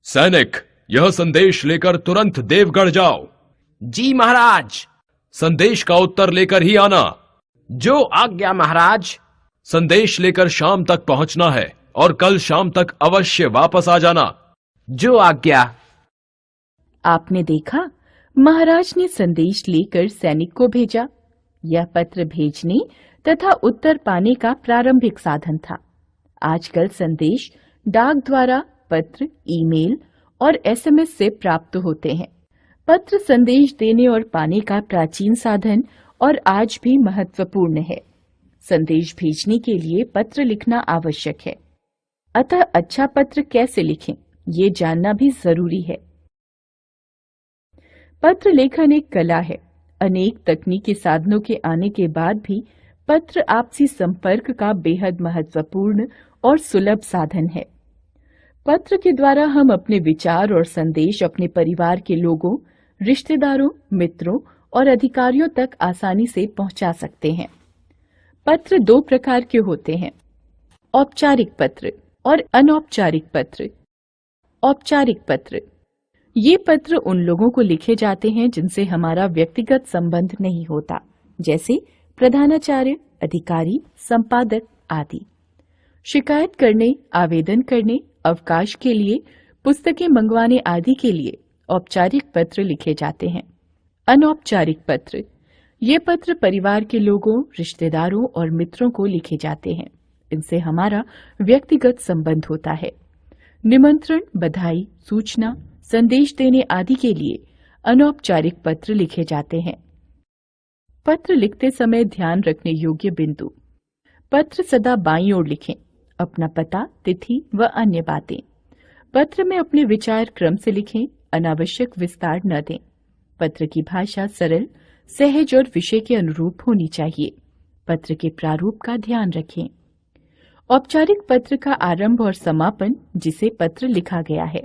सैनिक, यह संदेश लेकर तुरंत देवगढ़ जाओ। जी महाराज। संदेश का उत्तर लेकर ही आना। जो आज्ञा महाराज। संदेश लेकर शाम तक पहुंचना है और कल शाम तक अवश्य वापस आ जाना। जो आज्ञा। आपने देखा, महाराज ने संदेश लेकर सैनिक को भेजा। यह पत्र भेजने तथा उत्तर पाने का प्रारंभिक साधन था। आजकल संदेश डाक द्वारा, पत्र, ईमेल और एसएमएस से प्राप्त होते हैं। पत्र संदेश देने और पाने का प्राचीन साधन और आज भी महत्वपूर्ण है। संदेश भेजने के लिए पत्र लिखना आवश्यक है। अतः अच्छा पत्र कैसे लिखें, ये जानना भी जरूरी है। पत्र लेखन एक कला है। अनेक तकनीकी साधनों के आने के बाद भी पत्र आपसी संपर्क का बेहद महत्वपूर्ण और सुलभ साधन है। पत्र के द्वारा हम अपने विचार और संदेश अपने परिवार के लोगों, रिश्तेदारों, मित्रों और अधिकारियों तक आसानी से पहुंचा सकते हैं। पत्र दो प्रकार के होते हैं, औपचारिक पत्र और अनौपचारिक पत्र। औपचारिक पत्र ये पत्र उन लोगों को लिखे जाते हैं जिनसे हमारा व्यक्तिगत संबंध नहीं होता, जैसे प्रधानाचार्य, अधिकारी, संपादक आदि। शिकायत करने, आवेदन करने, अवकाश के लिए, पुस्तकें मंगवाने आदि के लिए औपचारिक पत्र लिखे जाते हैं। अनौपचारिक पत्र ये पत्र परिवार के लोगों, रिश्तेदारों और मित्रों को लिखे जाते हैं। इनसे हमारा व्यक्तिगत संबंध होता है। निमंत्रण, बधाई, सूचना, संदेश देने आदि के लिए अनौपचारिक पत्र लिखे जाते हैं। पत्र लिखते समय ध्यान रखने योग्य बिंदु। पत्र सदा बाईं ओर लिखें, अपना पता, तिथि व अन्य बातें। पत्र में अपने विचार क्रम से लिखें, अनावश्यक विस्तार न दें। पत्र की भाषा सरल, सहज और विषय के अनुरूप होनी चाहिए। पत्र के प्रारूप का ध्यान रखें। औपचारिक पत्र का आरंभ और समापन जिसे पत्र लिखा गया है।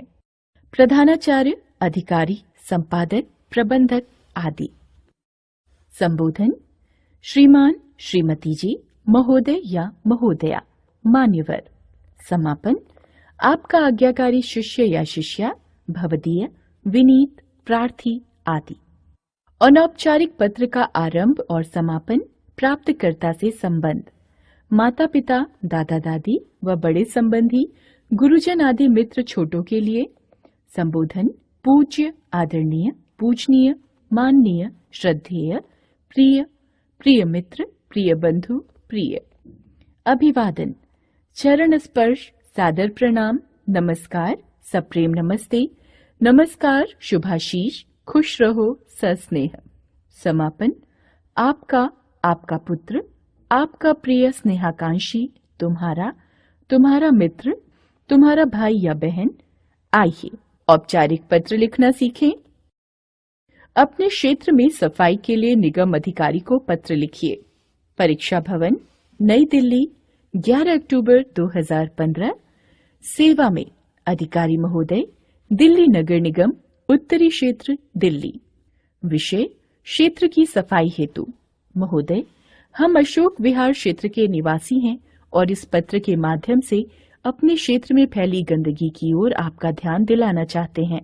प्रधानाचार्य, अधिकारी, संपादक, प्रबंधक आदि। संबोधन: श्रीमान, श्रीमती जी, महोदय या महोदया, मान्यवर। समापन: आपका आज्ञाकारी शिष्य या शिष्या, भवदीय, विनीत, प्रार्थी आदि। अनौपचारिक पत्र का आरंभ और समापन प्राप्तकर्ता से संबंध। माता पिता, दादा दादी व बड़े संबंधी, गुरुजन आदि मित्र छोटों के लिए। संबोधन: पूज्य, आदरणीय, पूजनीय, माननीय, श्रद्धेय, प्रिय, प्रिय मित्र, प्रिय बंधु, प्रिय। अभिवादन: चरण स्पर्श, सादर प्रणाम, नमस्कार, सप्रेम नमस्ते, नमस्कार, शुभाशीष, खुश रहो, सस्नेह। समापन: आपका, आपका पुत्र, आपका प्रिय स्नेहाकांक्षी, तुम्हारा, तुम्हारा मित्र, तुम्हारा भाई या बहन। आइए औपचारिक पत्र लिखना सीखें। अपने क्षेत्र में सफाई के लिए निगम अधिकारी को पत्र लिखिए। परीक्षा भवन, नई दिल्ली, 11 अक्टूबर 2015। सेवा में अधिकारी महोदय, दिल्ली नगर निगम, उत्तरी क्षेत्र, दिल्ली। विषय: क्षेत्र की सफाई हेतु। महोदय, हम अशोक विहार क्षेत्र के निवासी हैं और इस पत्र के माध्यम से अपने क्षेत्र में फैली गंदगी की ओर आपका ध्यान दिलाना चाहते हैं।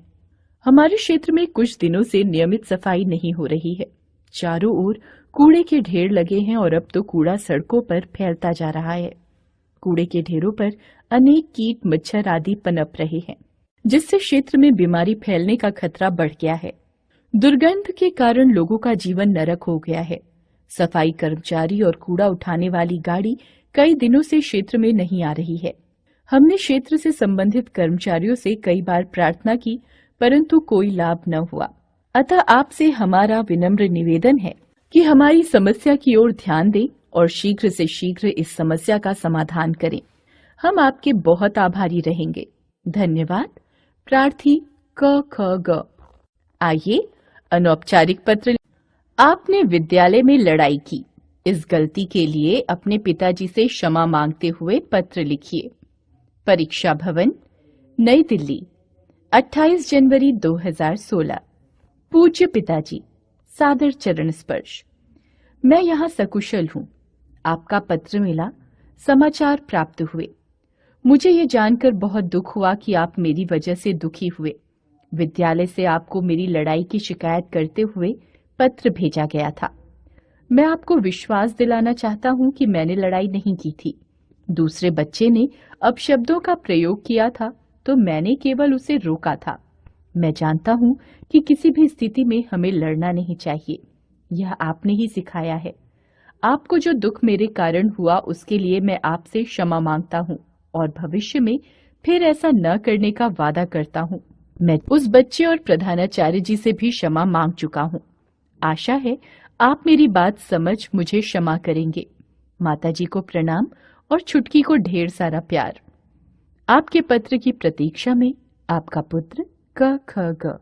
हमारे क्षेत्र में कुछ दिनों से नियमित सफाई नहीं हो रही है। चारों ओर कूड़े के ढेर लगे हैं और अब तो कूड़ा सड़कों पर फैलता जा रहा है। कूड़े के ढेरों पर अनेक कीट, मच्छर आदि पनप रहे हैं, जिससे क्षेत्र में बीमारी फैलने का खतरा बढ़ गया है। दुर्गंध के कारण लोगों का जीवन नरक हो गया है। सफाई कर्मचारी और कूड़ा उठाने वाली गाड़ी कई दिनों से क्षेत्र में नहीं आ रही है। हमने क्षेत्र से संबंधित कर्मचारियों से कई बार प्रार्थना की, परंतु कोई लाभ न हुआ। अतः आपसे हमारा विनम्र निवेदन है कि हमारी समस्या की ओर ध्यान दें और शीघ्र से शीघ्र इस समस्या का समाधान करें। हम आपके बहुत आभारी रहेंगे। धन्यवाद। प्रार्थी क ख ग। आइए अनौपचारिक पत्र। आपने विद्यालय में लड़ाई की। इस गलती के लिए अपने पिताजी से क्षमा मांगते हुए पत्र लिखिए। परीक्षा भवन, नई दिल्ली, 28 जनवरी 2016। पूज्य पिताजी, सादर चरण स्पर्श। मैं यहाँ सकुशल हूँ। आपका पत्र मिला, समाचार प्राप्त हुए। मुझे ये जानकर बहुत दुख हुआ कि आप मेरी वजह से दुखी हुए। विद्यालय से आपको मेरी लड़ाई की शिकायत करते हुए पत्र भेजा गया था। मैं आपको विश्वास दिलाना चाहता हूं कि मैंने लड़ाई नहीं की थी। दूसरे बच्चे ने अपशब्दों का प्रयोग किया था तो मैंने केवल उसे रोका था। मैं जानता हूं कि किसी भी स्थिति में हमें लड़ना नहीं चाहिए। यह आपने ही सिखाया है। आपको जो दुख मेरे कारण हुआ उसके लिए मैं आपसे क्षमा मांगता हूं और भविष्य में फिर ऐसा न करने का वादा करता हूं। मैं उस बच्चे और प्रधानाचार्य जी से भी क्षमा मांग चुका हूं। आशा है आप मेरी बात समझ मुझे क्षमा करेंगे। माताजी को प्रणाम और छुटकी को ढेर सारा प्यार। आपके पत्र की प्रतीक्षा में आपका पुत्र क ख ग।